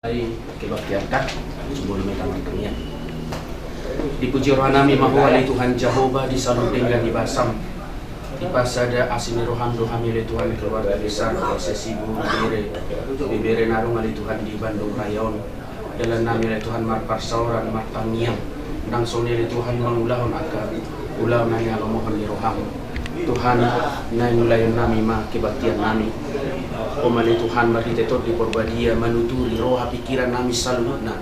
Ay kebaktian ka sebelum kita matangnya. Dipuji roh nami mahwali Tuhan Jehovah di saluding dan di basam. Di pasada asini rohan doha milik Tuhan keluarga besar prosesi bibere narung ali Tuhan di Bandung Rayon. Dalam nami milik Tuhan marparsauran martangiang. Nang sonili Tuhan mangulahon akan ulah nanya mohon di roham. Tuhan nai mulayon nami ma kebaktian nami. Omali Tuhan mari tetot di porbadia manuturi roha pikiran nami saludna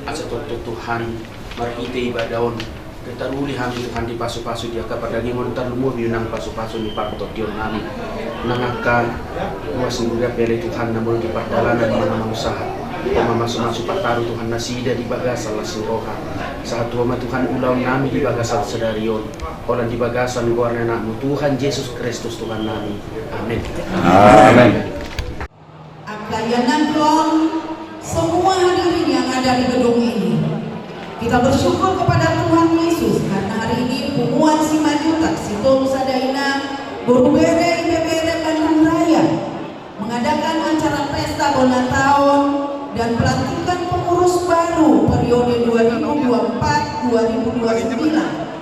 asa toto Tuhan mari ite ibadaon ketaruli hami Tuhan di pasu-pasu dia kepada ngingon tan lumur biunang pasu-pasu ni partot dion nami nangakan luas nguga pele Tuhan namun di pardalanan mana usaha oma masuk-masuk pataru Tuhan nasida di bagasal lasin roha saat tuama Tuhan ulau nami di bagasal sedarion olan di bagasan guarna nakmu Tuhan Yesus Kristus Tuhan nami amin. Amin. Kalian nangklong semua hadirin yang ada di gedung ini. Kita bersyukur kepada Tuhan Yesus karena hari ini Pumuan Simajutak Sitom Sadaina Guru Bere IPBR Bandung Raya mengadakan acara pesta ulang tahun dan pelantikan pengurus baru periode 2024-2029.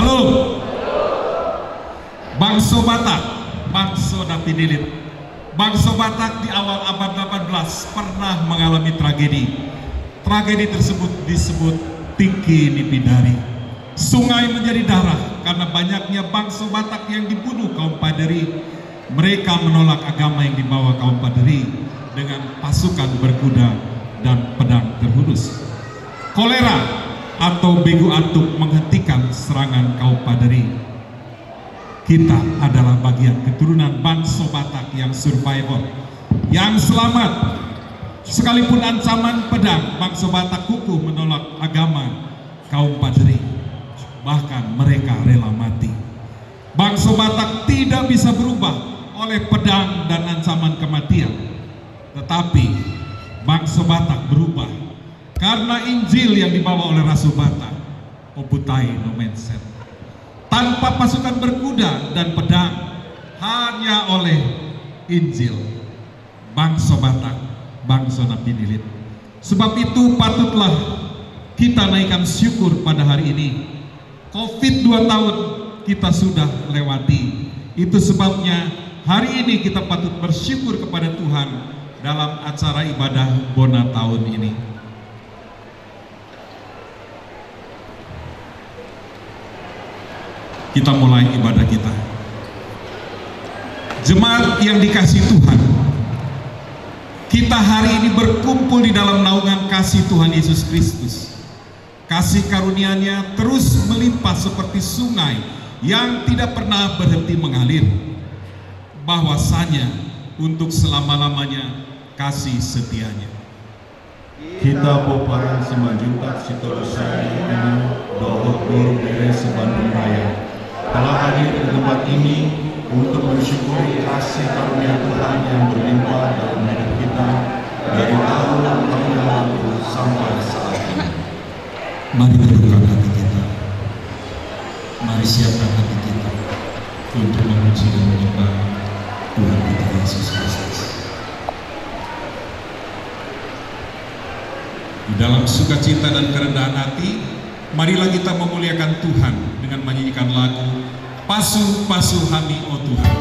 Salam. Bangsa Batak, bangsa Napinilit. Bangsa Batak di awal abad 18 pernah mengalami tragedi. Tragedi tersebut disebut Tiki Nipidari. Sungai menjadi darah karena banyaknya bangsa Batak yang dibunuh kaum Paderi. Mereka menolak agama yang dibawa kaum Paderi dengan pasukan berkuda dan pedang terhunus. Kolera atau begu atuk menghentikan serangan kaum Paderi. Kita adalah bagian keturunan bangsa Batak yang survivor, yang selamat. Sekalipun ancaman pedang, bangsa Batak kukuh menolak agama kaum Paderi. Bahkan mereka rela mati. Bangsa Batak tidak bisa berubah oleh pedang dan ancaman kematian. Tetapi bangsa Batak berubah karena Injil yang dibawa oleh Rasul Batak, Obutai no Mindset. Tanpa pasukan berkuda dan pedang, hanya oleh Injil, bangsa Batak, bangsa Napinilit. Sebab itu patutlah kita naikkan syukur pada hari ini. Covid 2 tahun kita sudah lewati. Itu sebabnya hari ini kita patut bersyukur kepada Tuhan dalam acara ibadah Bona tahun ini. Kita mulai ibadah kita. Jemaat yang dikasihi Tuhan, kita hari ini berkumpul di dalam naungan kasih Tuhan Yesus Kristus. Kasih karunia-Nya terus melimpah seperti sungai yang tidak pernah berhenti mengalir. Bahwasanya untuk selama-lamanya kasih setia-Nya. Kita boparan simanjutak sitolosai ini dohot guru beres sebandung raya telah hadir di tempat ini untuk bersyukuri kasih karunia Tuhan yang berlimpah dalam hidup kita dari tahun-tahun yang lalu sampai saat ini. Mari tundukkan hati kita. Mari siapkan hati kita untuk memuji dan menyembah Tuhan kita Yesus Kristus. Di dalam sukacita dan kerendahan hati, marilah kita memuliakan Tuhan dengan menyanyikan lagu Pasu-Pasu Hami O Tuhan.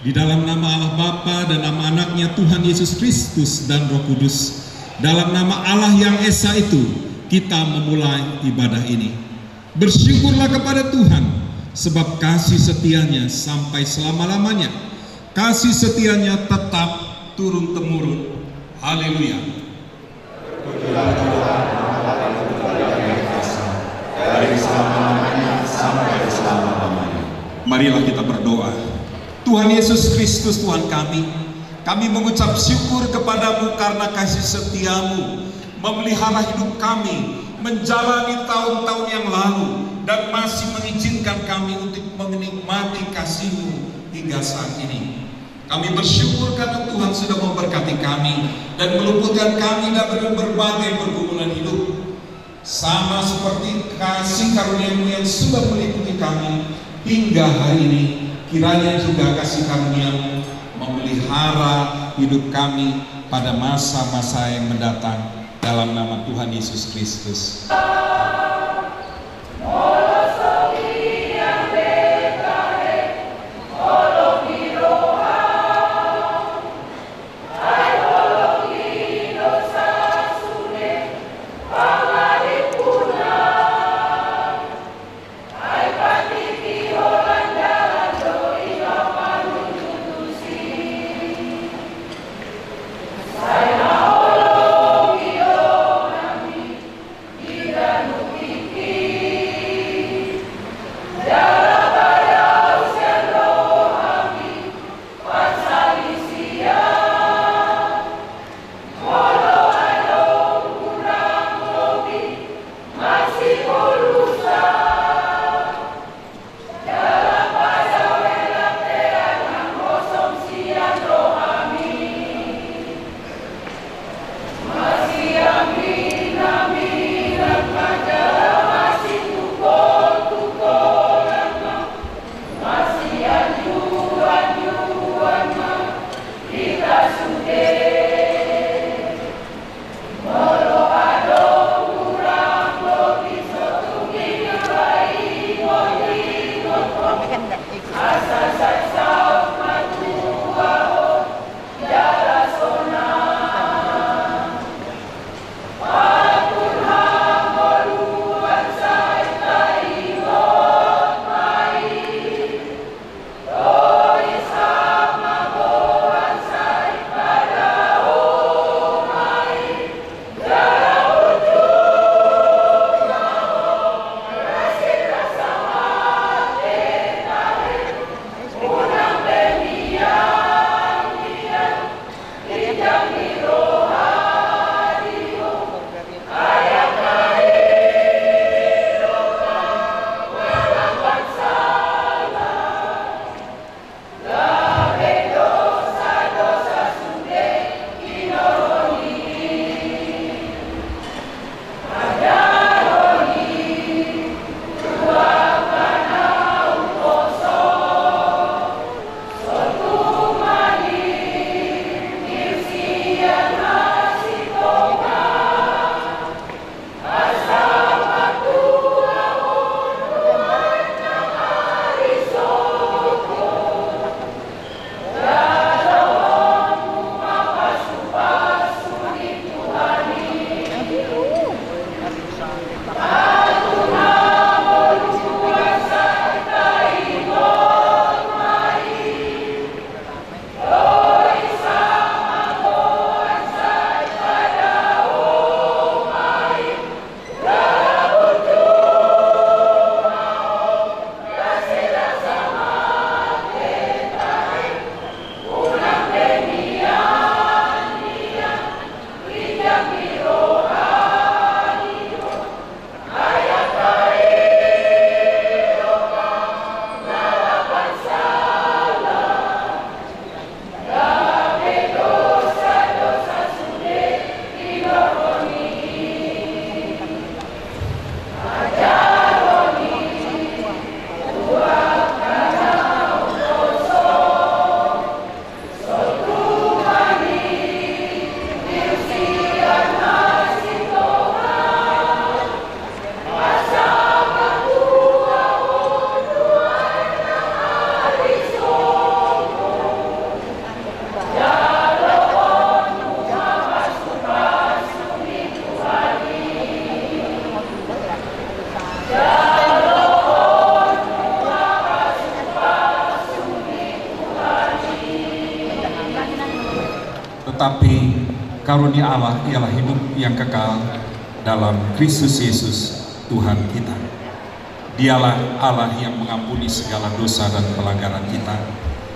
Di dalam nama Allah Bapa dan nama anaknya Tuhan Yesus Kristus dan Roh Kudus, dalam nama Allah yang Esa itu, kita memulai ibadah ini. Bersyukurlah kepada Tuhan, sebab kasih setia-Nya sampai selama-lamanya. Kasih setia-Nya tetap turun-temurun. Haleluya. Dari selama-lamanya sampai selama-lamanya. Marilah kita berdoa. Tuhan Yesus Kristus Tuhan kami mengucap syukur kepadamu karena kasih setia-Mu memelihara hidup kami, menjalani tahun-tahun yang lalu, dan masih mengizinkan kami untuk menikmati kasih-Mu hingga saat ini. Kami bersyukur karena Tuhan sudah memberkati kami dan meluputkan kami dari berbagai pergumulan hidup. Sama seperti kasih karunia-Mu yang sudah meliputi kami hingga hari ini, kiranya juga kasih karunia-Mu memelihara hidup kami pada masa-masa yang mendatang, dalam nama Tuhan Yesus Kristus. Tetapi karunia Allah ialah hidup yang kekal dalam Kristus Yesus Tuhan kita. Dialah Allah yang mengampuni segala dosa dan pelanggaran kita.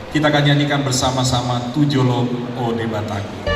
Kita akan nyanyikan bersama-sama Tujolo Ode Bataki.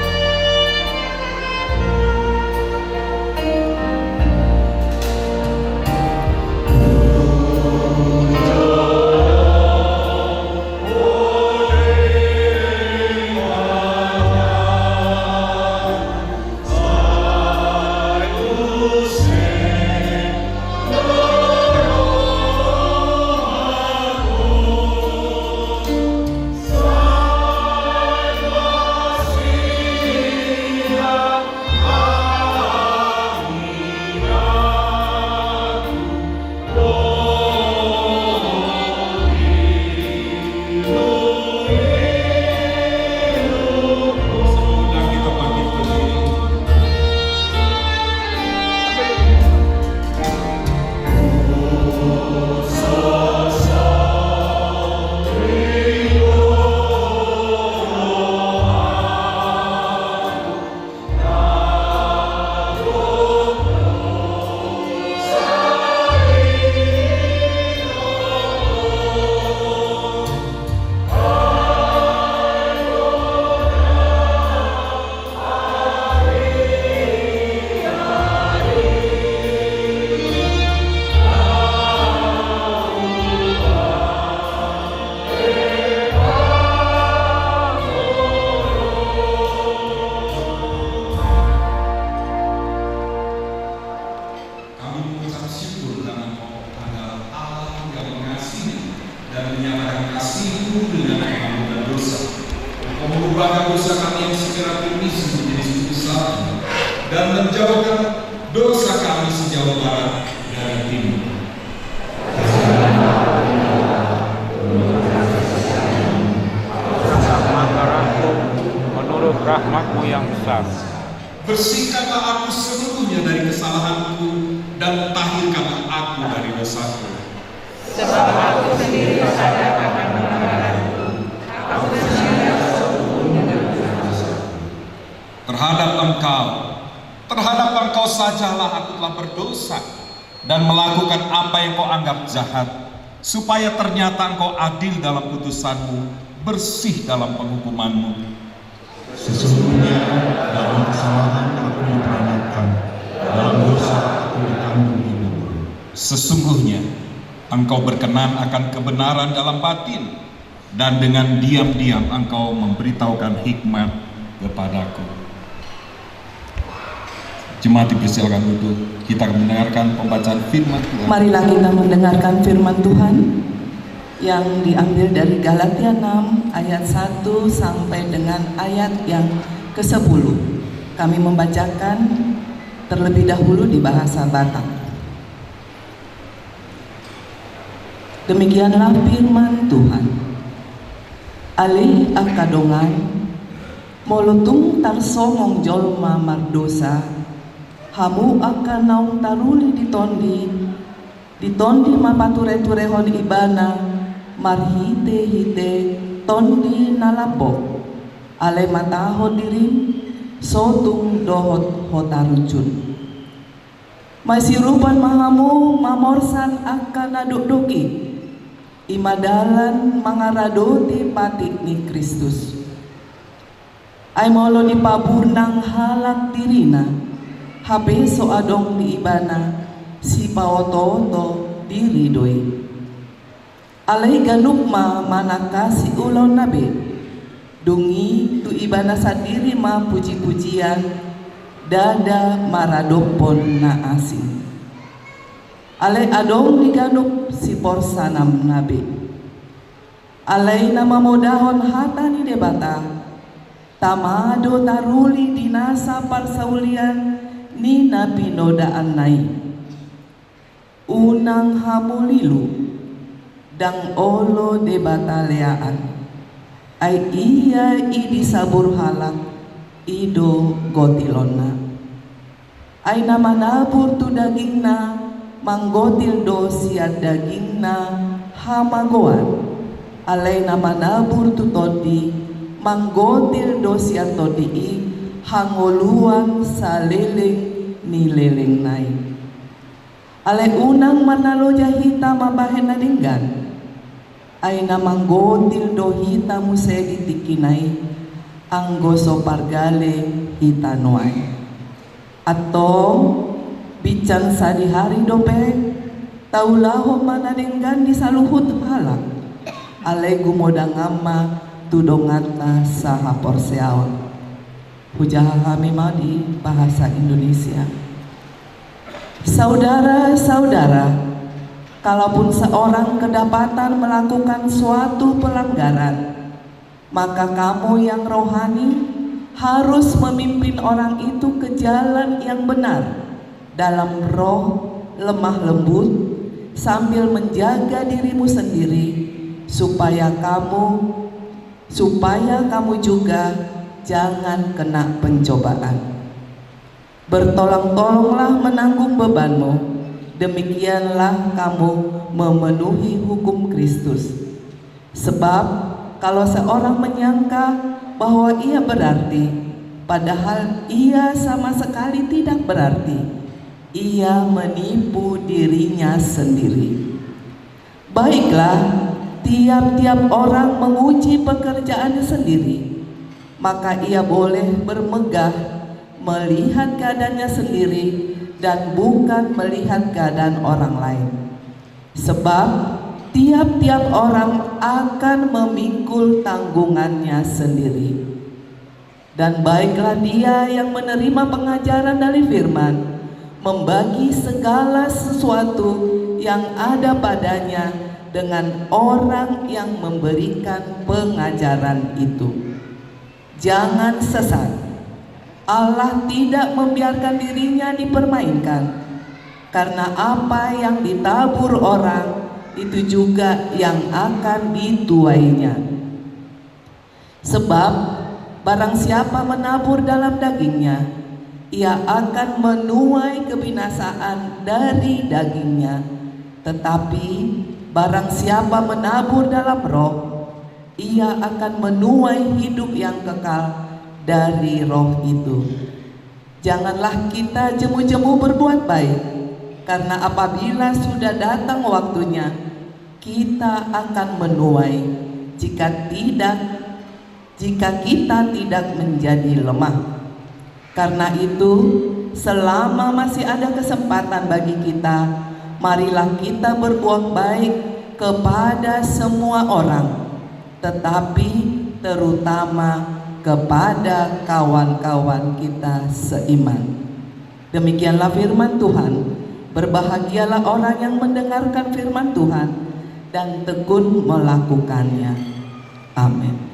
dosa kami yang segera bermisi menjadi satu satu, dan menjauhkan dosa kami sejauh barat dari timur. Menurut rahmat-Mu yang besar, Bersihkanlah aku seluruhnya dari kesalahanku, dan tahirkanlah aku dari dosaku. sebab aku sendiri sadar akan pelanggaranku. Aku bersyukur sesungguhnya Terhadap engkau sajalah aku telah berdosa dan melakukan apa yang kau anggap jahat, supaya ternyata engkau adil dalam putusanmu, bersih dalam penghukumanmu. Sesungguhnya dalam kesalahan aku diperanatkan, dalam dosa aku ditanggung hidup. Sesungguhnya engkau berkenan akan kebenaran dalam batin, dan dengan diam-diam engkau memberitahukan hikmat kepadaku. Jemaat dipersilakan duduk. Kita akan mendengarkan pembacaan firman Tuhan. Marilah kita mendengarkan firman Tuhan yang diambil dari Galatia 6 ayat 1 sampai dengan ayat yang ke-10. Kami membacakan terlebih dahulu di bahasa Batak. Demikianlah firman Tuhan. Ali akadongan molutung tarsongong jolma mardosa, hamu akan naung taruli ditondi mapature-turehon ibana, marhite-hite tondi nalapok, ale mataho dirim, sotung dohot hotarucun. Masirupan mahamu mamorsan akan naduk-duki, imadalan mangaradoti patik ni Kristus. Ay molo di paburnang halak dirina, habe so adong di ibana, si paoto-oto diridoi. Alay ganukma manaka si ulon nabe, dungi tu ibana sadiri ma puji-pujian, dada maradopon na asing. Alay adong diganuk si porsanam nabe. Alay nama modahon hata ni debata, tamado taruli dinasa parsaulian ni napinodaan nai. Unang hamulilu dang olo debataleaan, ay iya idi sabur halak ido gotilona. Ay namanabur tu dagingna manggotil do siat dagingna hamagoan. Alay namanabur tu todi manggotil do siat todi hangoluan sa leleng ni leleng nai. Alay unang manalo jahita mabahen na dinggan, ay namanggotil do hita musegi tikinay ang goso pargale hita noay. Ato bican sa di hari dope taulaho manadinggan di saluhut halak, alay gumodang ama tudongatna sa haporseawan. Pujaha kami mau di bahasa Indonesia. Saudara-saudara, kalaupun seorang kedapatan melakukan suatu pelanggaran, maka kamu yang rohani harus memimpin orang itu ke jalan yang benar dalam roh lemah lembut, sambil menjaga dirimu sendiri supaya kamu juga jangan kena pencobaan. Bertolong-tolonglah menanggung bebanmu, demikianlah kamu memenuhi hukum Kristus. Sebab kalau seorang menyangka bahwa ia berarti, padahal ia sama sekali tidak berarti, ia menipu dirinya sendiri. Baiklah, tiap-tiap orang menguji pekerjaannya sendiri, maka ia boleh bermegah melihat keadaannya sendiri dan bukan melihat keadaan orang lain. Sebab tiap-tiap orang akan memikul tanggungannya sendiri. Dan baiklah dia yang menerima pengajaran dari firman, membagi segala sesuatu yang ada padanya dengan orang yang memberikan pengajaran itu. Jangan sesat. Allah tidak membiarkan dirinya dipermainkan, karena apa yang ditabur orang itu juga yang akan dituainya. Sebab barang siapa menabur dalam dagingnya, ia akan menuai kebinasaan dari dagingnya. Tetapi barang siapa menabur dalam roh, ia akan menuai hidup yang kekal dari roh itu. Janganlah kita jemu-jemu berbuat baik, karena apabila sudah datang waktunya, kita akan menuai jika kita tidak menjadi lemah. Karena itu, selama masih ada kesempatan bagi kita, marilah kita berbuat baik kepada semua orang, tetapi terutama kepada kawan-kawan kita seiman. Demikianlah firman Tuhan. Berbahagialah orang yang mendengarkan firman Tuhan dan tekun melakukannya. Amin.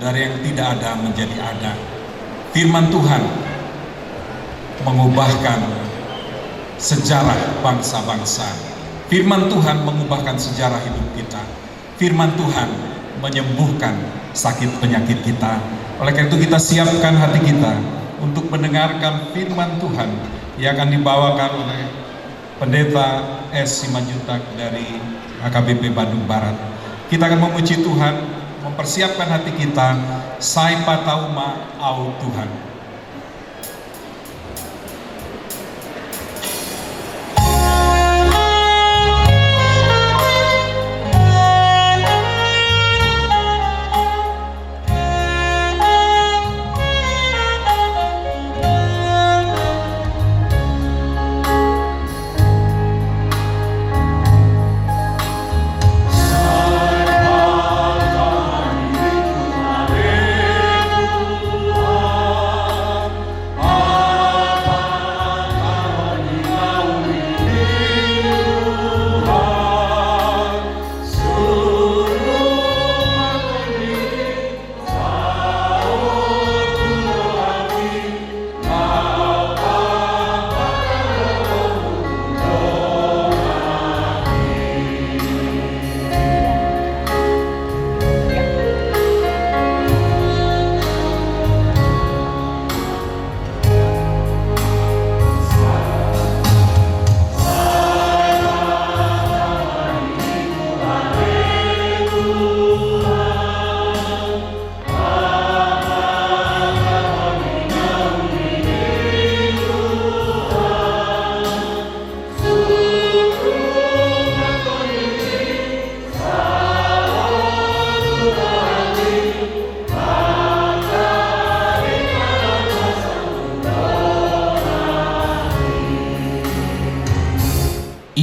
dari yang tidak ada menjadi ada. Firman Tuhan mengubahkan sejarah bangsa-bangsa. Firman Tuhan mengubahkan sejarah hidup kita. Firman Tuhan menyembuhkan sakit penyakit kita. Oleh karena itu kita siapkan hati kita untuk mendengarkan firman Tuhan yang akan dibawakan oleh Pendeta S. Simanjuntak dari HKBP Bandung Barat. Kita akan memuji Tuhan, mempersiapkan hati kita. Sai patauma au Tuhan. Oh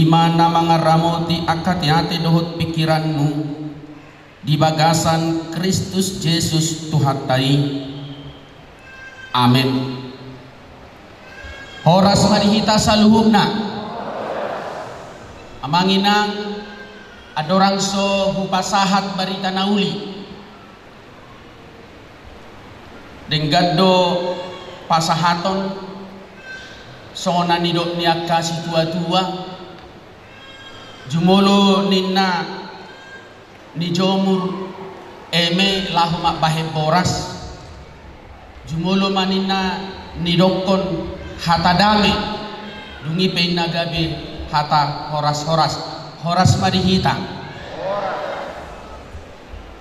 di mana mangaramoti akati-hati dohot pikiranmu di bagasan Kristus Yesus Tuhan tai. Amin. Horas marihita saluhumna amanginang adorang so hupasahat barita nauli denggado pasahaton sona nidok niaka si tua-tua jumolo ninna ni jomur eme lahuma bahe boras jumolo manina nidokon hata dame dungi peinagabe hata horas marihita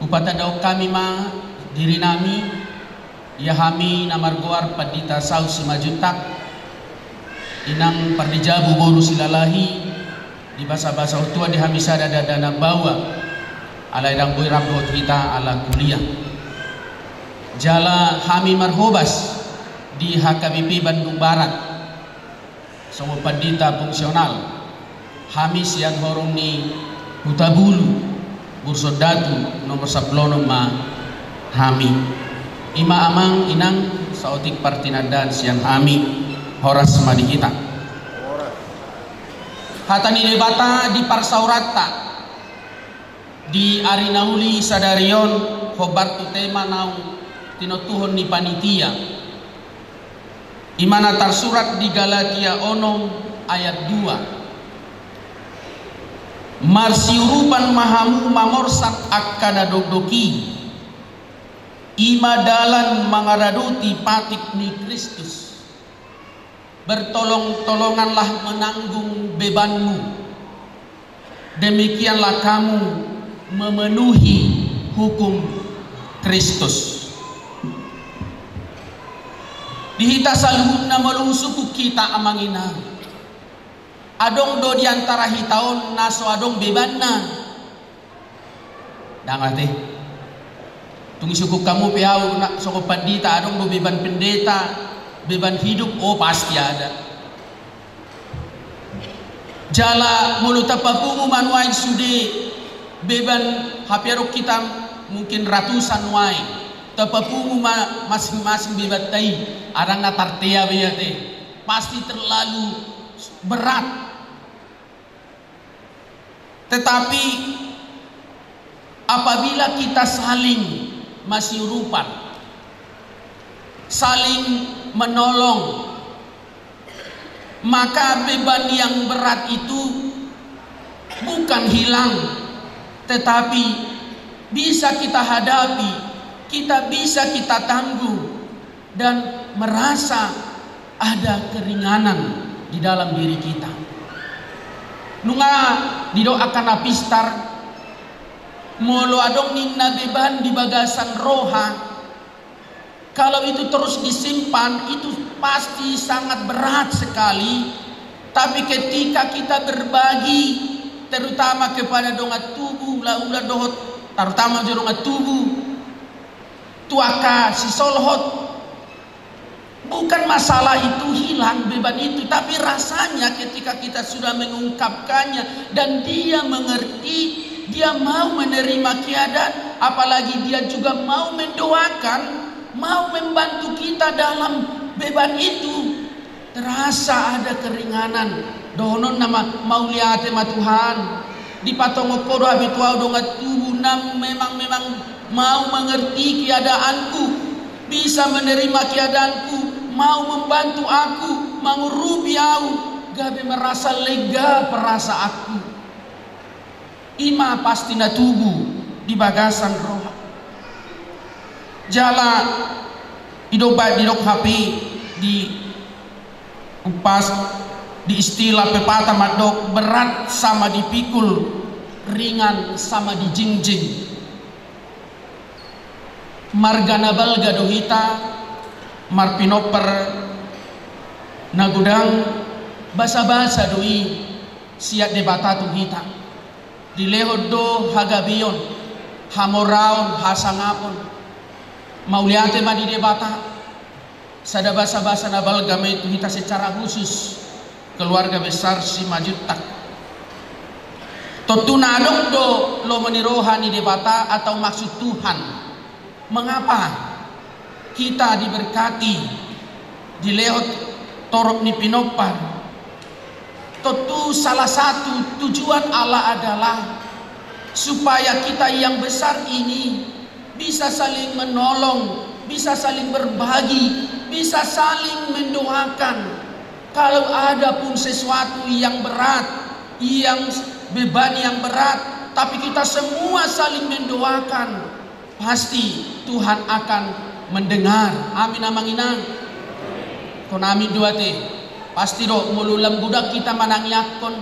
upata daw kami ma diri nami ya hami namargoar padita sau si majutak inang pardijabu boru silalahi di basa-basa utua di hamisada dana bawa ala idang boy rabot kita ala kuliah jala hami marhobas di HKBP Bandung Barat sama padita fungsional hami siang horong ni Hutabulu Bursodatu nomor 10 ma hami ima amang inang sautik partinadan siang hami horas madi kita hatani debata di parsaurata di arinauli sadarion hobartu tema nau tinotuhon ni panitia imana tersurat di Galatia onom ayat 2 marsiurupan mahamu mamorsat akkada dogdoki ima dalan mangaraduti patik ni Kristus bertolong-tolonganlah menanggung bebanmu demikianlah kamu memenuhi hukum Kristus dihita saluhuna melung suku kita amangina adong do diantara hitaon naso adong bebanna dangate tungi suku kamu piau nak soko pandita adong do beban pendeta beban hidup oh pasti ada jala mulut tapapungu manuai sude beban hapiarok kita mungkin ratusan wai tapapungu masing-masing beban tai arang natartea beyate pasti terlalu berat tetapi apabila kita saling masih rupan saling menolong maka beban yang berat itu bukan hilang tetapi bisa kita hadapi bisa kita tanggung dan merasa ada keringanan di dalam diri kita nunga didoakan apistar molo adong ninna beban di bagasan roha kalau itu terus disimpan itu pasti sangat berat sekali tapi ketika kita berbagi terutama kepada dongat tubuh ulah dohot terutama dongat tubuh tuaka si solhot bukan masalah itu hilang beban itu tapi rasanya ketika kita sudah mengungkapkannya dan dia mengerti dia mau menerima keadaan apalagi dia juga mau mendoakan mau membantu kita dalam beban itu terasa ada keringanan donon nama mau lihat tema Tuhan di patongo kodo habitual dongat tubuh nam memang mau mengerti keadaanku bisa menerima keadaanku mau membantu aku mengurubi aku gabe merasa lega perasa aku ima pasti na tubuh di bagasan roh jala idok HP di upas di istilah pepatah madok berat sama dipikul ringan sama dijingjing margana balga dohita marpinoper nagudang basa-basa doi siat debata tuhita dilehod do hagabion hamoraon hasangapon mauliate madi debata sada basa-basa nabal game itu kita secara khusus keluarga besar si Majutak Totuna adong do lo menirohani debata atau maksud Tuhan. Mengapa kita diberkati di lewat torok ni pinopar? Tentu salah satu tujuan Allah adalah supaya kita yang besar ini bisa saling menolong, bisa saling berbagi, bisa saling mendoakan. Kalau ada pun sesuatu yang berat, yang beban yang berat, tapi kita semua saling mendoakan, pasti Tuhan akan mendengar. Amin amanginang. Kon amin doa teh. Pasti do mululam budak kita manangyakon,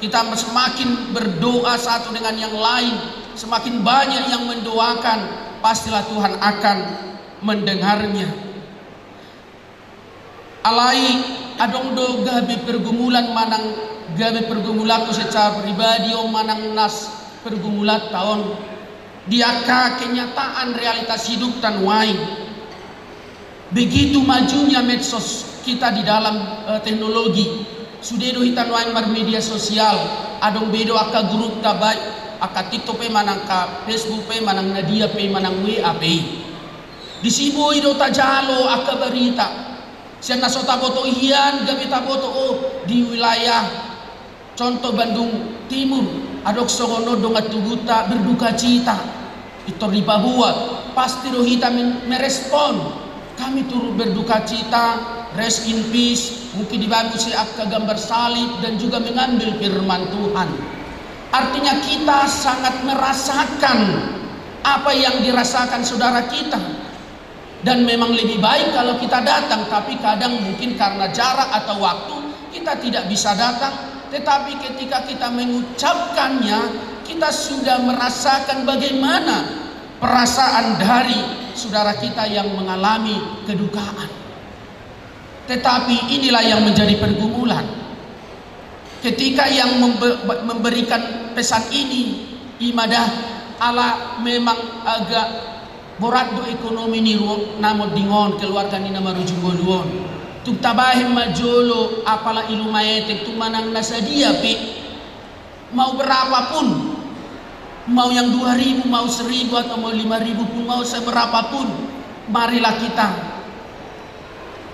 kita semakin berdoa satu dengan yang lain, semakin banyak yang mendoakan, pastilah Tuhan akan mendengarnya. Alai adong do gabi pergumulan manang gabi pergumulaku secara pribadi manang nas pergumulat tahun diaka kenyataan realitas hidup tan wain. Begitu majunya medsos kita di dalam teknologi, sudah do hitan wain mar media sosial, adong bedo aka grup tabai, aka TikTok pe manang ka Facebook pe manang Nadia pe manang WA pe. Disiboy do tajalo aka berita. Siya nasota boto iyan, gabi taboto di wilayah contoh Bandung Timur, adok songono dongat tuguta berduka cita. Itu di Papua, pasti do hitam merespon. Kami turut berduka cita, rest in peace, mungkin dibantu si akka gambar salib dan juga mengambil firman Tuhan. Artinya kita sangat merasakan apa yang dirasakan saudara kita. Dan memang lebih baik kalau kita datang, tapi kadang mungkin karena jarak atau waktu kita tidak bisa datang. Tetapi ketika kita mengucapkannya, kita sudah merasakan bagaimana perasaan dari saudara kita yang mengalami kedukaan. Tetapi inilah yang menjadi pergumulan. Ketika yang memberikan pesan ini, imadah Allah memang agak borat do ekonomi ni namo dingon keluarga ni nama rujung boluon. Tuk tabahim majolo apala ilu maetek tu manang nasadia pi. Mau berapapun, mau yang 2.000, mau 1.000 atau mau 5.000 pun, mau seberapapun, marilah kita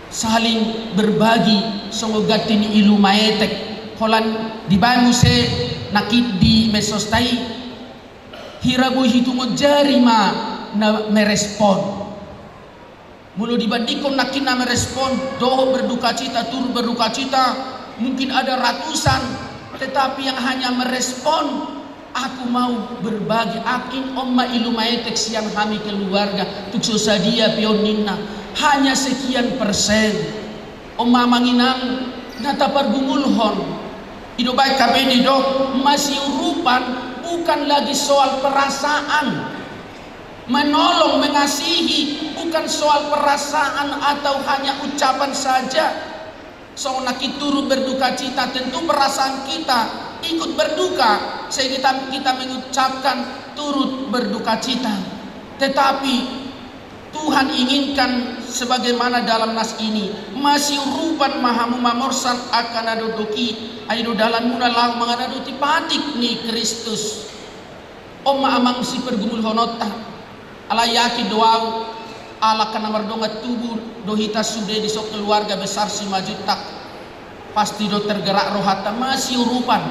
saling berbagi. Songogat ini ilu maetek kolan dibangun se nakit di mesostai hirabu hitungo jarima na merespon. Mulu dibandingkan nakin na merespon, doho berduka cita, tur berduka cita, mungkin ada ratusan, tetapi yang hanya merespon, aku mau berbagi, akin omma ilu maetek siang kami keluarga, tuk sosadia pioninna, hanya sekian persen. Omma manginang nata pergumulhon, ido baik kabeni do masih urupan, bukan lagi soal perasaan. Menolong, mengasihi bukan soal perasaan atau hanya ucapan saja. Soalnya kita turut berduka cita, tentu perasaan kita ikut berduka sehingga kita mengucapkan turut berduka cita. Tetapi Tuhan inginkan sebagaimana dalam nas ini, masih rupan mahamu mamorsan akan adodoki aido dalam munalang mengadodoki patik ni Kristus. Oma amang si pergumul honota ala yakin doa ala kana mardonga tubuh dohita sudah di sok keluarga besar si majutak pasti do tergerak rohata masih urupan.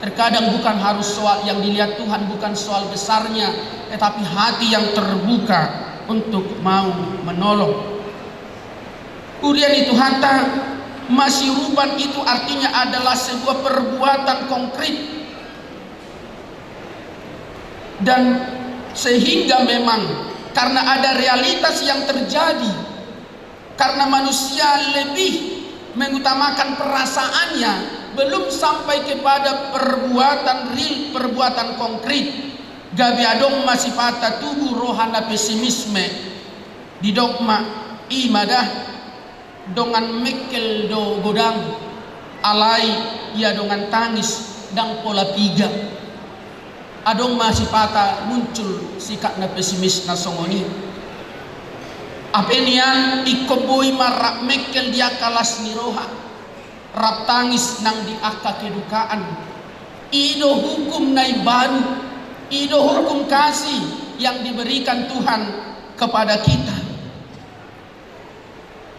Terkadang bukan harus soal yang dilihat Tuhan, bukan soal besarnya, tetapi hati yang terbuka untuk mau menolong. Kemudian itu hatta masih urupan itu artinya adalah sebuah perbuatan konkret. Dan sehingga memang karena ada realitas yang terjadi, karena manusia lebih mengutamakan perasaannya, belum sampai kepada perbuatan real, perbuatan konkret. Gabi adong masih patah tubuh rohana pesimisme di dogma imadah dongan mekel do godang alai ya dongan tangis dan pola tiga. Adong masih patah muncul sikap na pesimis na songoni. Apenian ikoboy marak mekel dia kalas ni roha. Rap tangis nang di aka kedukaan. ido hukum nai baru, ido hukum kasih yang diberikan Tuhan kepada kita.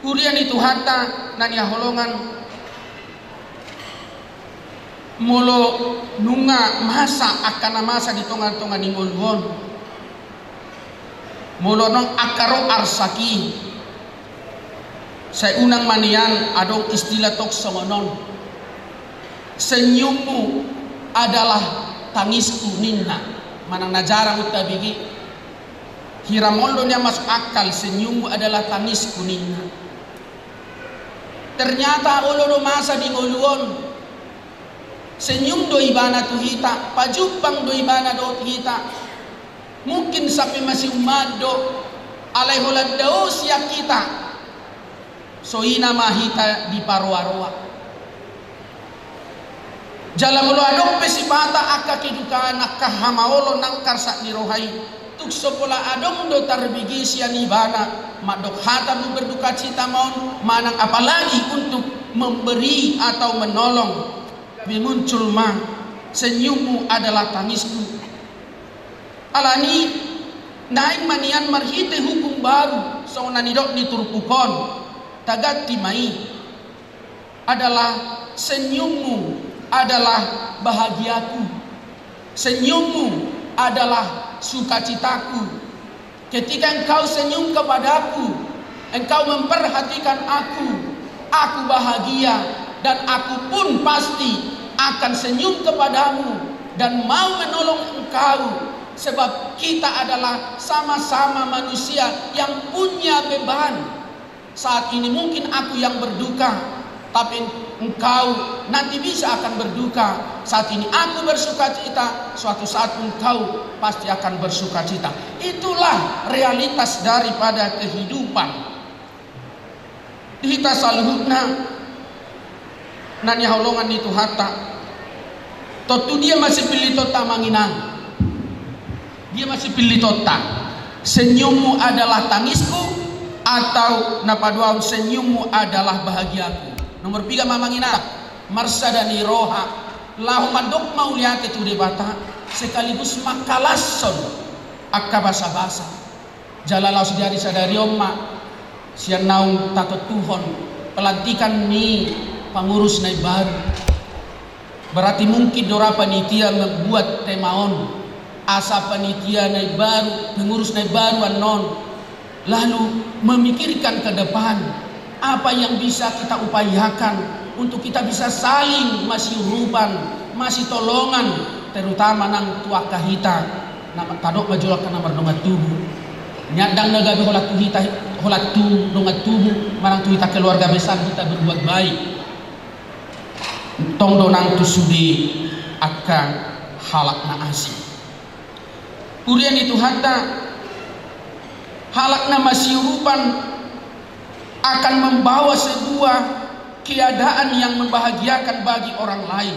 Kurian itu hatta nanya holongan molo nunga masa akan masa di tongan-tongan ingol-ngol molo nong akaro arsaki saya unang manian adong istilah tok songonon senyummu adalah tangisku ninna manang najarang utabigi hiramollo nya masuk akal senyummu adalah tangisku ninna ternyata olodo masa di ngoluon senyum do ibana tu hita pajupang do ibana do hita mungkin sampai masih umado alai holad dao siap kita soina mahita di parwa-rwa jalan lo adong pesipata akka kedukaan akka hamaolo nang karsa ni rohai tuk sopola adong do tarbigi sian ibana madok hata berduka cita maun manang apalagi untuk memberi atau menolong muncul ma senyummu adalah tangisku alani naik manian marhite hukum baru sona nidok ni turpukon tagati mai adalah senyummu adalah bahagiaku senyummu adalah sukacitaku ketika engkau senyum kepadaku engkau memperhatikan aku bahagia dan aku pun pasti akan senyum kepadamu dan mau menolong engkau sebab kita adalah sama-sama manusia yang punya beban. Saat ini mungkin aku yang berduka, tapi engkau nanti bisa akan berduka. Saat ini aku bersuka cita, suatu saat engkau pasti akan bersuka cita. Itulah realitas daripada kehidupan. Kita saluhna nanya holongan itu hatta totu dia masih pilih tota manginang dia masih pilih tota senyummu adalah tangisku atau napaduau senyummu adalah bahagiaku nomor 3 mamanginang marsa dan iroha lahu madok mau lihat itu debata sekaligus makalasson akka basa-basa jalalau sejari sadari omma sian naung tato tuhon pelantikan ni pengurus naik baru berarti mungkin dora panitia membuat temaon asa panitia naik baru pengurus naik baru anon lalu memikirkan ke depan apa yang bisa kita upayakan untuk kita bisa saling masih urupan masih tolongan terutama nang tua kahita nama tadok majulak kana mardonga tubuh nyadang nagabe holat tuhita holat tu donga tubuh marang tuhita keluarga besar kita berbuat baik tong donang tu sudi akan halak na asih kurian itu hatta halak na masyurupan akan membawa sebuah keadaan yang membahagiakan bagi orang lain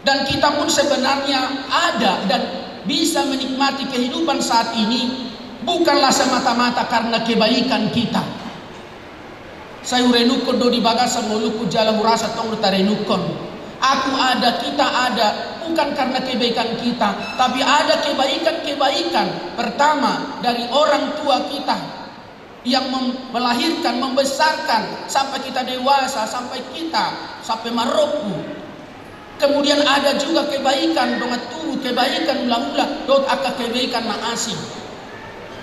dan kita pun sebenarnya ada dan bisa menikmati kehidupan saat ini bukanlah semata-mata karena kebaikan kita. Saya renukon do di bagasa moluku jala hurasa tong tarenukon. Aku ada, kita ada bukan karena kebaikan kita, tapi ada kebaikan-kebaikan. Pertama dari orang tua kita yang melahirkan, membesarkan sampai kita dewasa, sampai maroku. Kemudian ada juga kebaikan dongat tubuh, kebaikan ulang-ulang, dot akka kebaikan na asing.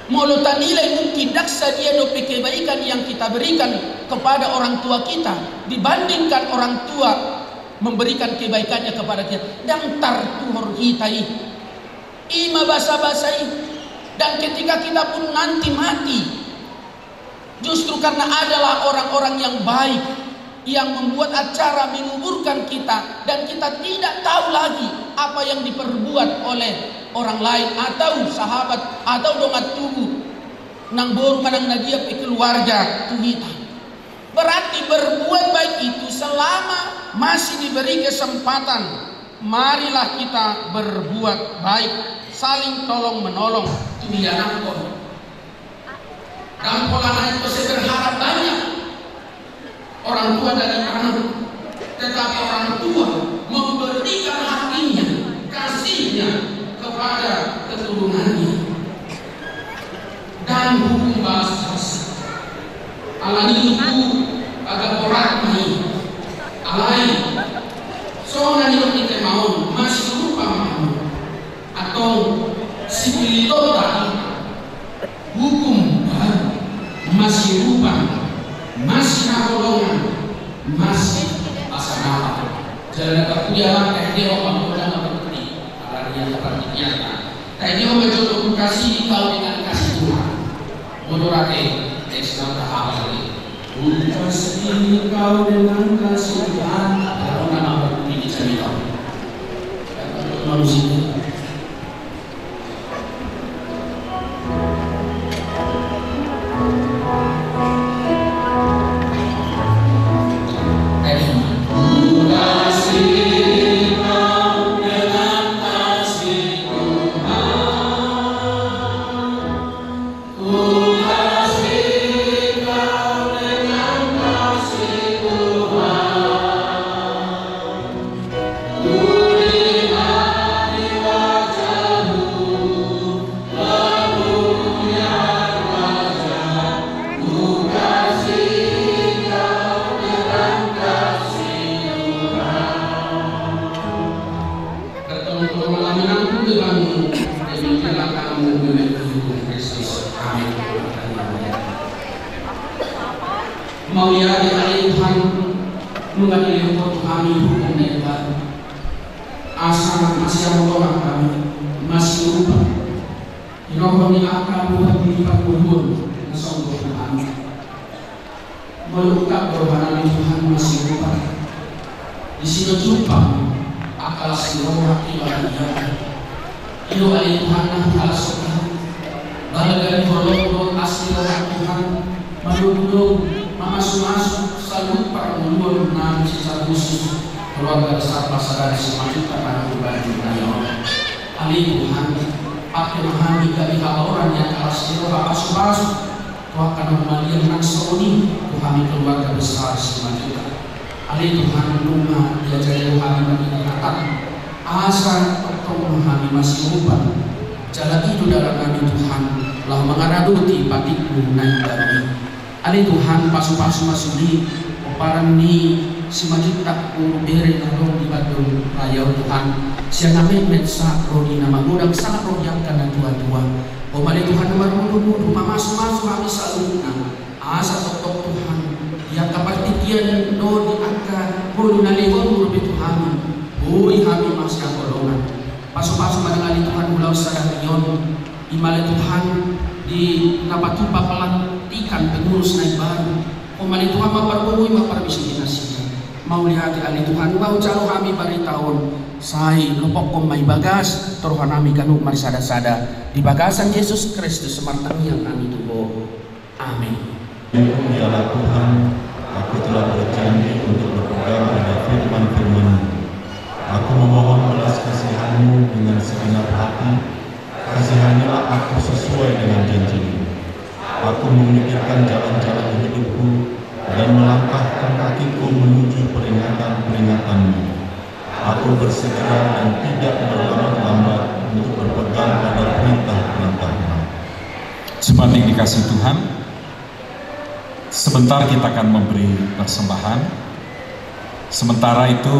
Molutan nilai mungkin daksa dia dope kebaikan yang kita berikan kepada orang tua kita dibandingkan orang tua memberikan kebaikannya kepada kita dan tartuhor hitai ima basa-basai dan ketika kita pun nanti mati justru karena adalah orang-orang yang baik yang membuat acara menguburkan kita dan kita tidak tahu lagi apa yang diperbuat oleh orang lain atau sahabat atau dongat tubuh nang boru manang nagia pe keluarga tuhita berarti berbuat baik itu selama masih diberi kesempatan marilah kita berbuat baik saling tolong menolong itu dia nampol nampolan itu saya berharap banyak orang tua dari anak tetapi orang tua memberi memberikan hatinya, kasihnya kepada keturunannya. Dan hukum balas alani itu agak berat mai alai soalnya kita mau masih lupa mau atau sipilito tadi hukum baru masih lupa masih nakolongan masih asana jalan kepujalan dia orang muda nggak berhenti karena dia seperti biasa kayak dia mencoba kasih kau dengan kasih Tuhan menurut Islam tahap ini kasih kau dengan kasih Tuhan kalau nama berhenti cerita manusia mau lihat hari Tuhan mengadili kami hukum yang baru asal masih Allah kami masih lupa ini akan buat dilipat kubur nasong kami melukak berharap Tuhan masih lupa di sini jumpa akal siroh ibadah itu hari Tuhan akal sokan balagan holong asli Tuhan madung masuk salut para ulur nabi secara khusus keluarga besar pasangan semakin karena pribadi Allah Ali Tuhan pakai memahami dari orang yang kelas itu pas akan kembali yang sauni Tuhan keluarga besar semakin Ali Tuhan rumah diajar Tuhan bagi kata asal atau memahami masih lupa jalan itu dalam nabi Tuhan lah mengaraduti patiku naik dari Ali Tuhan pasu-pasu masudi oparan ni si majid tak beri nalong di Bandung raya Tuhan siang kami mensa rodi nama gudang sangat rohyak karena Tuhan Ali Tuhan nomor mudu mama masuk kami saluna asa totok Tuhan yang kapan tikian do di angka bulu naliwon lebih Tuhan bui kami masih golongan pasu-pasu madang Tuhan ulau sadang ion imale Tuhan di napatupa pelan ikan pengurus naik baru pemali Tuhan memperbuhui memperbiskinasinya mau lihat Ali Tuhan mau calo kami bari tahun saya lupok komai bagas teruhan kami kanuk mari sada-sada di bagasan Yesus Kristus semartang yang kami tubuh amin. Ya Tuhan, aku telah berjanji untuk berpegang pada firman-firman-Mu. Aku memohon belas kasihan-Mu dengan segenap hati. Kasihanilah aku sesuai dengan janji-Mu. Aku memikirkan jalan-jalan hidupku dan melangkahkan kakiku menuju peringatan-peringatan-Mu. Aku bersegera dan tidak berlambat-lambat untuk berpegang pada perintah-perintah-Mu. Jemaat yang dikasihi Tuhan, sebentar kita akan memberi persembahan. Sementara itu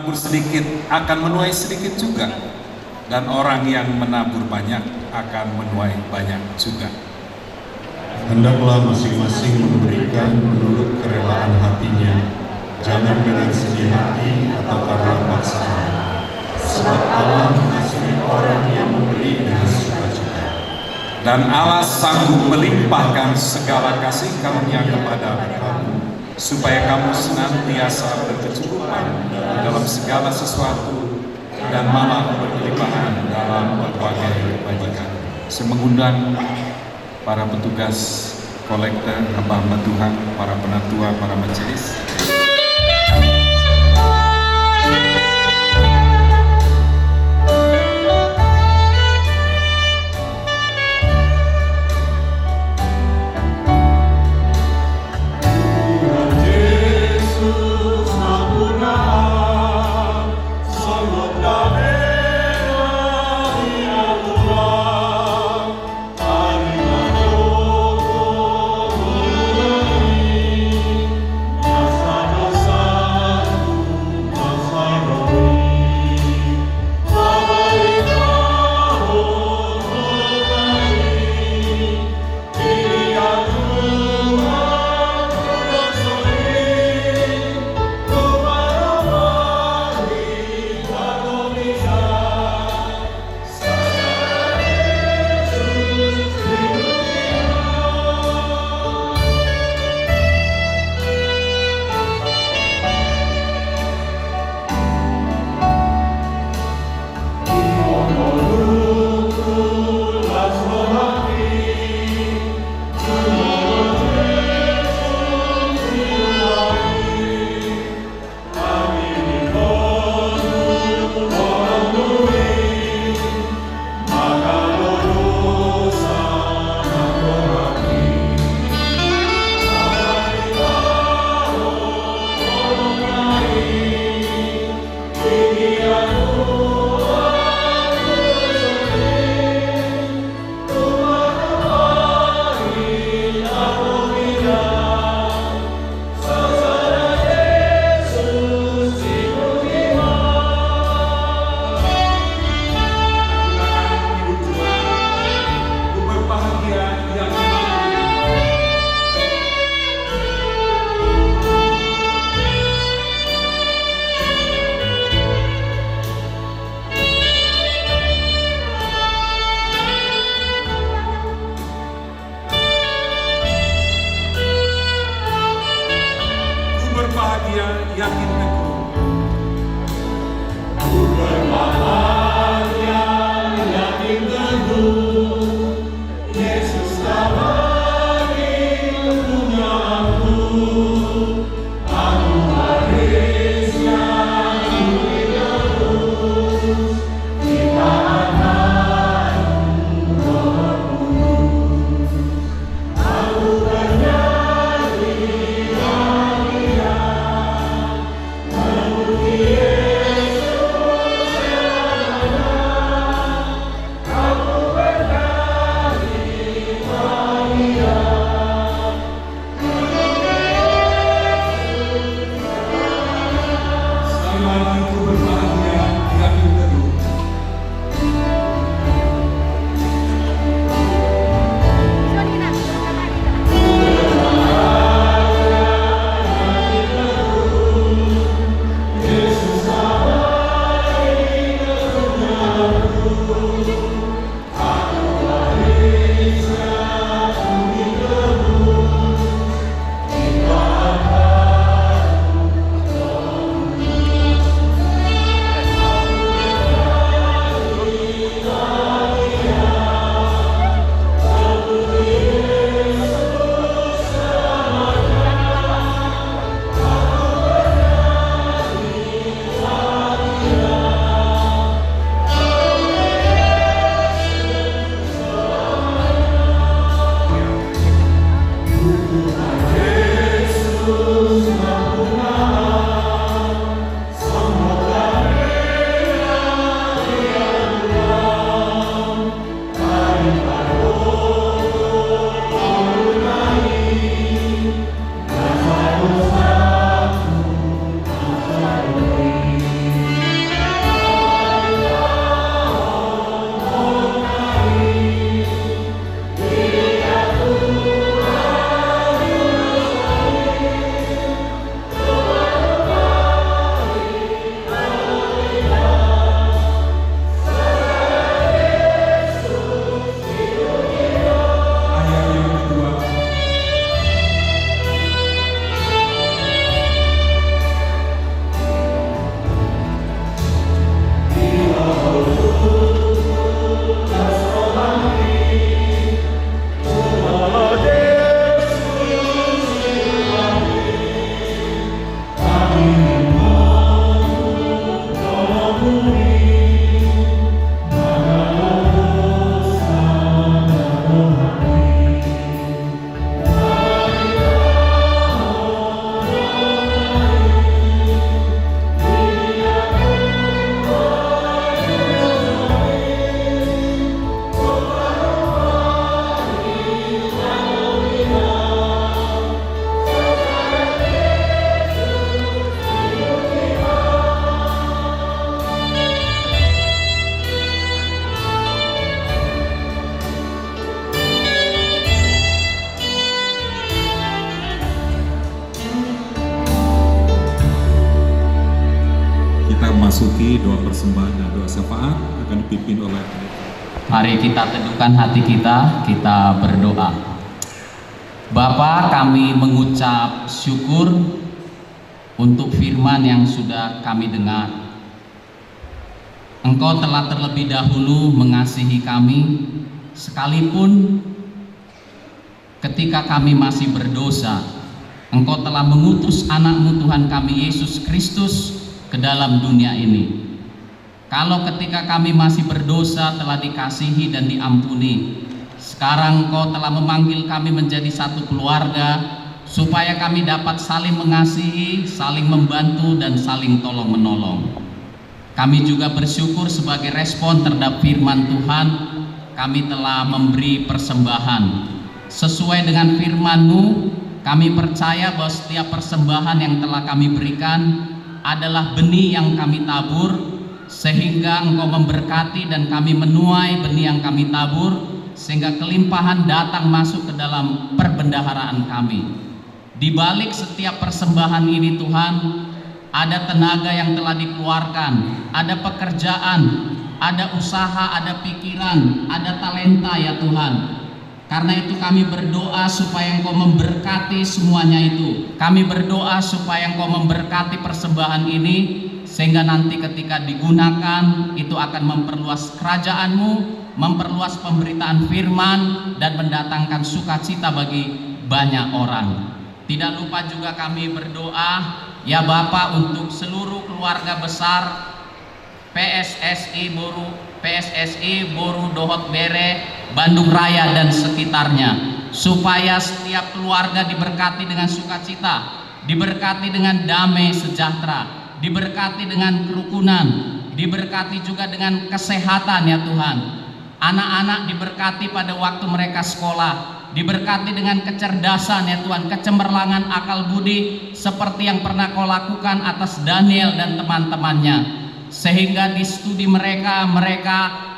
menabur sedikit akan menuai sedikit juga, dan orang yang menabur banyak akan menuai banyak juga. Hendaklah masing-masing memberikan menurut kerelaan hatinya, jangan dengan sedih hati atau karena paksaan. Sebab Allah mengasihi orang yang memberi dengan sukacita. Dan Allah sanggup melimpahkan segala kasih karunia kepada kamu, supaya kamu senantiasa berkecukupan dalam segala sesuatu dan malah berkelimpahan dalam berbagai kebajikan. Saya mengundang para petugas kolektor, hamba-hamba Tuhan, para penatua, para majelis. Berbahagia yakin teguh. Ku berbahagia yakin teguh. Yesus tabari punya aku. Aku warisnya hidup terus. Kita akan berkudus. Aku bernyanyi bahagia. memasuki doa persembahan dan doa syafaat akan dipimpin oleh Mari kita teduhkan hati kita berdoa. Bapa, kami mengucap syukur untuk firman yang sudah kami dengar. Engkau telah terlebih dahulu mengasihi kami, sekalipun ketika kami masih berdosa, Engkau telah mengutus anak-Mu Tuhan kami Yesus Kristus ke dalam dunia ini. Kalau ketika kami masih berdosa telah dikasihi dan diampuni, sekarang Engkau telah memanggil kami menjadi satu keluarga, supaya kami dapat saling mengasihi, saling membantu, dan saling tolong-menolong. Kami juga bersyukur sebagai respon terhadap firman Tuhan, kami telah memberi persembahan. Sesuai dengan firman-Mu, kami percaya bahwa setiap persembahan yang telah kami berikan adalah benih yang kami tabur, sehingga Engkau memberkati dan kami menuai benih yang kami tabur, sehingga kelimpahan datang masuk ke dalam perbendaharaan kami. Di balik setiap persembahan ini Tuhan, ada tenaga yang telah dikeluarkan, ada pekerjaan, ada usaha, ada pikiran, ada talenta ya Tuhan. Karena itu kami berdoa supaya Engkau memberkati semuanya itu. Kami berdoa supaya Engkau memberkati persembahan ini, sehingga nanti ketika digunakan itu akan memperluas kerajaan-Mu, memperluas pemberitaan firman, dan mendatangkan sukacita bagi banyak orang. Tidak lupa juga kami berdoa ya Bapa untuk seluruh keluarga besar PSSI Boru Dohot Bere, Bandung Raya dan sekitarnya, supaya setiap keluarga diberkati dengan sukacita, diberkati dengan damai sejahtera, diberkati dengan kerukunan, diberkati juga dengan kesehatan ya Tuhan. Anak-anak diberkati pada waktu mereka sekolah, diberkati dengan kecerdasan ya Tuhan, kecemerlangan akal budi seperti yang pernah Kau lakukan atas Daniel dan teman-temannya, sehingga di studi mereka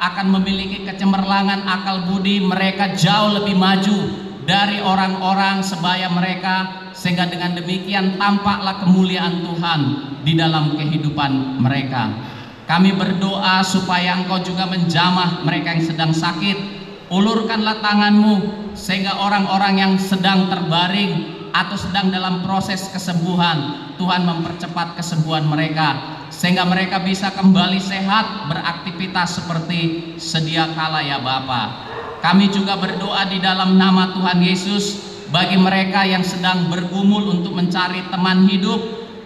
akan memiliki kecemerlangan akal budi, mereka jauh lebih maju dari orang-orang sebaya mereka, sehingga dengan demikian tampaklah kemuliaan Tuhan di dalam kehidupan mereka. Kami berdoa supaya Engkau juga menjamah mereka yang sedang sakit. Ulurkanlah tangan-Mu sehingga orang-orang yang sedang terbaring atau sedang dalam proses kesembuhan, Tuhan mempercepat kesembuhan mereka, sehingga mereka bisa kembali sehat beraktivitas seperti sedia kala ya Bapa. Kami juga berdoa di dalam nama Tuhan Yesus bagi mereka yang sedang bergumul untuk mencari teman hidup,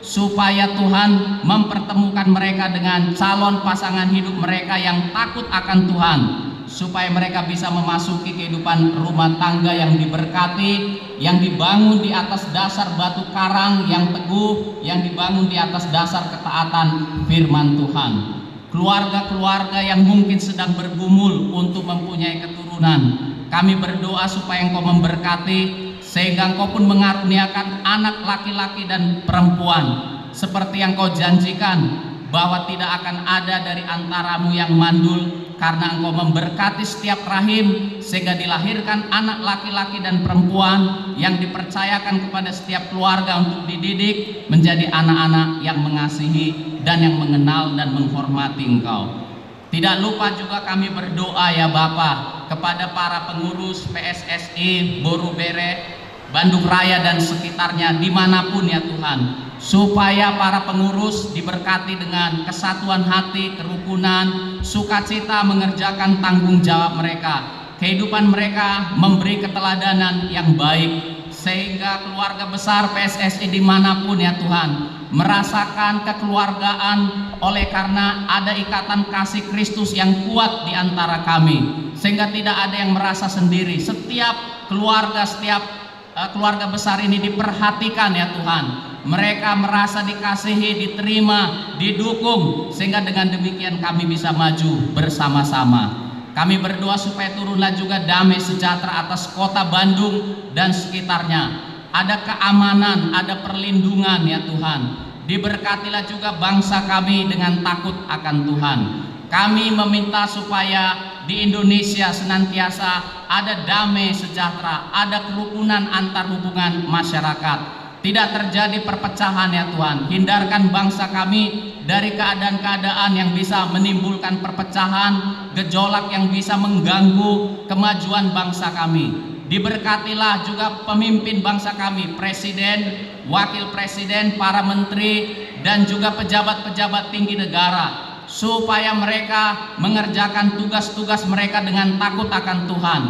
supaya Tuhan mempertemukan mereka dengan calon pasangan hidup mereka yang takut akan Tuhan, supaya mereka bisa memasuki kehidupan rumah tangga yang diberkati, yang dibangun di atas dasar batu karang yang teguh, yang dibangun di atas dasar ketaatan firman Tuhan. Keluarga-keluarga yang mungkin sedang bergumul untuk mempunyai keturunan, kami berdoa supaya Engkau memberkati, sehingga Engkau pun mengaruniakan anak laki-laki dan perempuan, seperti yang Kau janjikan bahwa tidak akan ada dari antaramu yang mandul, karena Engkau memberkati setiap rahim, sehingga dilahirkan anak laki-laki dan perempuan yang dipercayakan kepada setiap keluarga untuk dididik menjadi anak-anak yang mengasihi dan yang mengenal dan menghormati Engkau. Tidak lupa juga kami berdoa ya Bapa kepada para pengurus PSSI Boru Bere, Bandung Raya dan sekitarnya dimanapun ya Tuhan, supaya para pengurus diberkati dengan kesatuan hati, kerukunan, sukacita mengerjakan tanggung jawab mereka, kehidupan mereka memberi keteladanan yang baik, sehingga keluarga besar PSSI dimanapun ya Tuhan merasakan kekeluargaan oleh karena ada ikatan kasih Kristus yang kuat di antara kami, sehingga tidak ada yang merasa sendiri. Setiap keluarga besar ini diperhatikan ya Tuhan, mereka merasa dikasihi, diterima, didukung, sehingga dengan demikian kami bisa maju bersama-sama. Kami berdoa supaya turunlah juga damai sejahtera atas kota Bandung dan sekitarnya. Ada keamanan, ada perlindungan ya Tuhan. Diberkatilah juga bangsa kami dengan takut akan Tuhan. Kami meminta supaya di Indonesia senantiasa ada damai sejahtera, ada kerukunan antar hubungan masyarakat. tidak terjadi perpecahan ya Tuhan. Hindarkan bangsa kami dari keadaan-keadaan yang bisa menimbulkan perpecahan, gejolak yang bisa mengganggu kemajuan bangsa kami. Diberkatilah juga pemimpin bangsa kami, presiden, wakil presiden, para menteri, dan juga pejabat-pejabat tinggi negara, supaya mereka mengerjakan tugas-tugas mereka dengan takut akan Tuhan.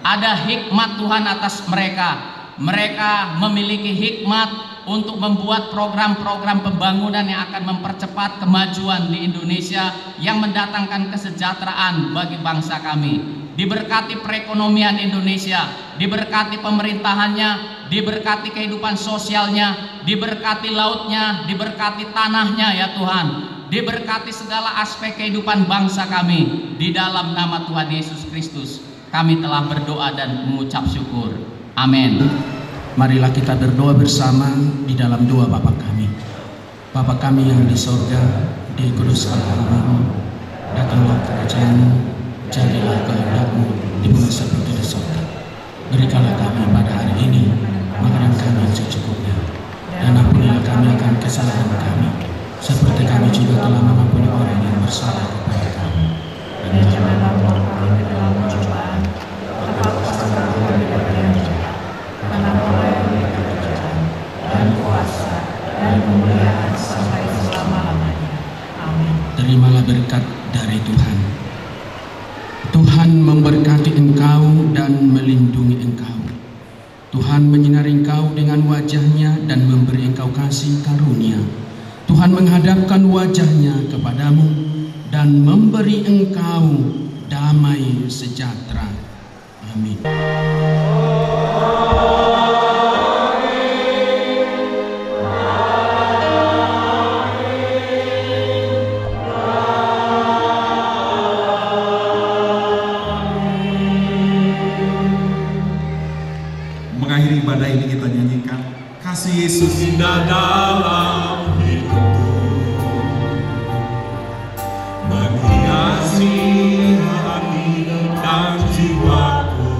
Ada hikmat Tuhan atas mereka. Mereka memiliki hikmat untuk membuat program-program pembangunan yang akan mempercepat kemajuan di Indonesia, yang mendatangkan kesejahteraan bagi bangsa kami. Diberkati perekonomian Indonesia, diberkati pemerintahannya, diberkati kehidupan sosialnya, diberkati lautnya, diberkati tanahnya ya Tuhan. Diberkati segala aspek kehidupan bangsa kami. Di dalam nama Tuhan Yesus Kristus kami telah berdoa dan mengucap syukur. Amin. Marilah kita berdoa bersama di dalam doa Bapa kami. Bapa kami yang di sorga, dikuduskanlah namamu, datanglah kerajaan-Mu, jadilah kehendak-Mu di bumi seperti di sorga. Berikanlah kami pada hari ini makanan kami yang secukupnya, dan ampunilah kami akan kesalahan kami, seperti kami juga telah mengampuni orang yang bersalah kepada kami. Dan janganlah membawa kami ke dalam pencobaan, tetapi lepaskanlah kami dari yang jahat. Karena Engkau yang kerajaan dan kuasa dan kemuliaan sampai selama-lamanya. Amin. Terimalah berkat dari Tuhan. Tuhan memberkati engkau dan melindungi engkau. Tuhan menyinari engkau dengan wajah-Nya dan memberi engkau kasih karunia. Tuhan menghadapkan wajah-Nya kepadamu dan memberi engkau damai sejahtera. Amin. Mengakhiri ibadah ini kita nyanyikan Kasih Yesus indah dalam hidupku, menghiasi hati dan jiwaku.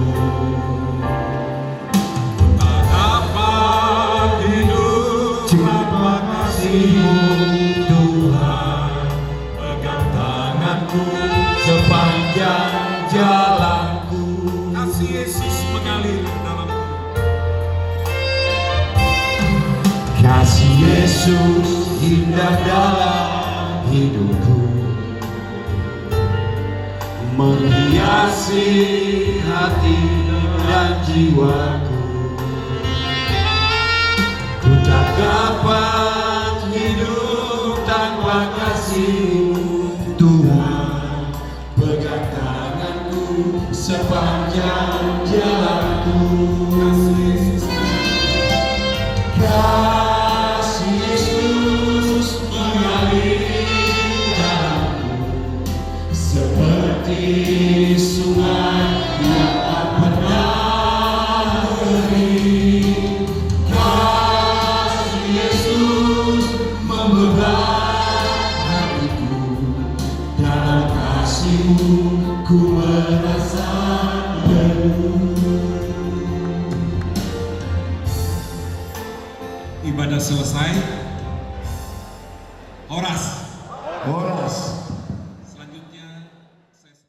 Ku tak dapat hidup tanpa kasih-Mu Tuhan. Pegang tanganku sepanjang jalanku. Kasih Yesus mengalir dalam. Kasih Yesus indah dalam hidupku, menghiasi hati dan jiwaku. Ku tak dapat hidup tanpa kasih-Mu Tuhan. Pegang tanganku sepanjang jalanku. Kasih Yesus mengalir dalamku, seperti sungai yang tak pernah kering. Kasih Yesus membebat hatiku, dalam kasih-Mu ku merasa penuh. Ibadah selesai. Horas.